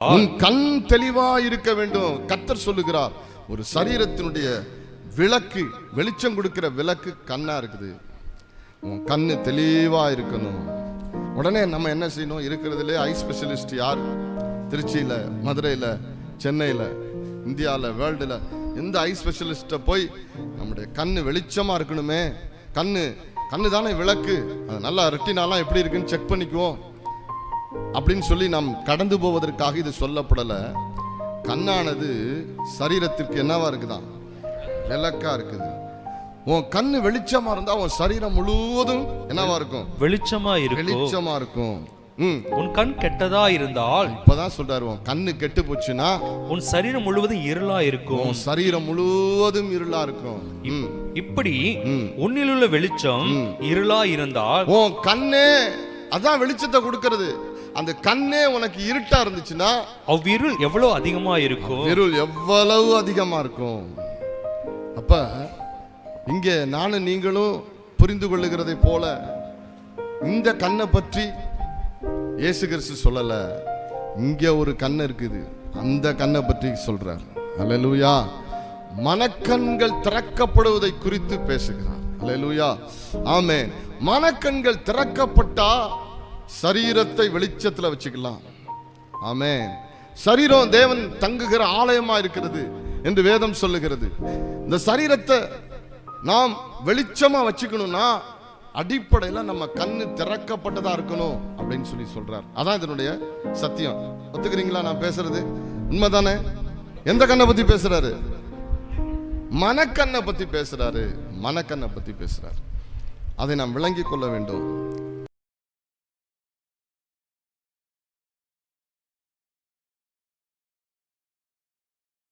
உன் கண் தெளிவா இருக்க வேண்டும். கர்த்தர் சொல்லுகிறார், ஒரு சரீரத்தினுடைய விளக்கு, வெளிச்சம் கொடுக்கிற விளக்கு கண்ணா இருக்குது. உன் கண்ணு தெளிவா இருக்கணும். உடனே நம்ம என்ன செய்யணும்? இருக்கிறதுலே ஐ ஸ்பெஷலிஸ்ட் யார்? திருச்சியில, மதுரையில, சென்னையில, இந்தியாவில், வேர்ல்டுல எந்த ஐ ஸ்பெஷலிஸ்ட போய் நம்முடைய கண்ணு வெளிச்சமா இருக்கணுமே, கண்ணு தானே விளக்கு, அது நல்லா ரெட்டினாலாம் எப்படி இருக்குன்னு செக் பண்ணிக்குவோம் அப்படின்னு சொல்லி நாம் கடந்து போவதற்காக இது சொல்லப்படல. கண்ணானது சரீரத்திற்கு என்னவா இருக்குதான்? விளக்கா இருக்குது. உன் கண்ணு வெளிச்சமா இருந்தா உன் சரீரம் முழுவதும் என்னவா இருக்கும்? வெளிச்சமா இருக்கும். உன் கண் கெட்டதா இருந்தால், இப்பதான் சொல்றாரு, உன் கண்ணு கெட்டு போச்சுன்னா உன் சரீரம் முழுவதும் இருளா இருக்கும். சரீரம் முழுவதும் இருளா இருக்கும். இப்படி உன்னிலுள்ள வெளிச்சம் இருளா இருந்தால், உன் கண்ணே அதான் வெளிச்சத்தை கொடுக்கிறது. அந்த கண்ணே உனக்கு இருட்டா இருந்துச்சுன்னா அவ்விருள் எவ்வளவு அதிகமா இருக்கும். இருள் எவ்வளவு அதிகமா இருக்கும். அப்ப இங்கே நானும் நீங்களும் புரிந்து கொள்ளுகிறதை போல இந்த கண்ணை பற்றி இயேசு கிறிஸ்து சொல்லல. இங்க ஒரு கண்ணு இருக்குது, அந்த கண்ணை பற்றி சொல்றார். அல்லேலூயா. மனக்கண்கள் திறக்கப்படுவதை குறித்து பேசுகிறார். அல்லேலூயா, ஆமென். மனக்கண்கள் திறக்கப்பட்டா சரீரத்தை வெளிச்சத்துல வச்சுக்கலாம். ஆமென். சரீரம் தேவன் தங்குகிற ஆலயமா இருக்கிறது என்று வேதம் சொல்லுகிறது. இந்த சரீரத்தை நாம் வெளிச்சமா வச்சுக்கணும்னா அடிப்படையில் நம்ம கண்ணு திறக்கப்பட்டதா இருக்கணும் அப்படின்னு சொல்லி சொல்றார். அதான் இதனுடைய சத்தியம். ஒத்துக்கிறீங்களா? நான் பேசுறது உண்மைதானே? எந்த கண்ணை பத்தி பேசுறாரு? மனக்கண்ணை பத்தி பேசுறாரு. மனக்கண்ணை பத்தி பேசுறாரு. அதை நாம் விளங்கிக் கொள்ள வேண்டும்.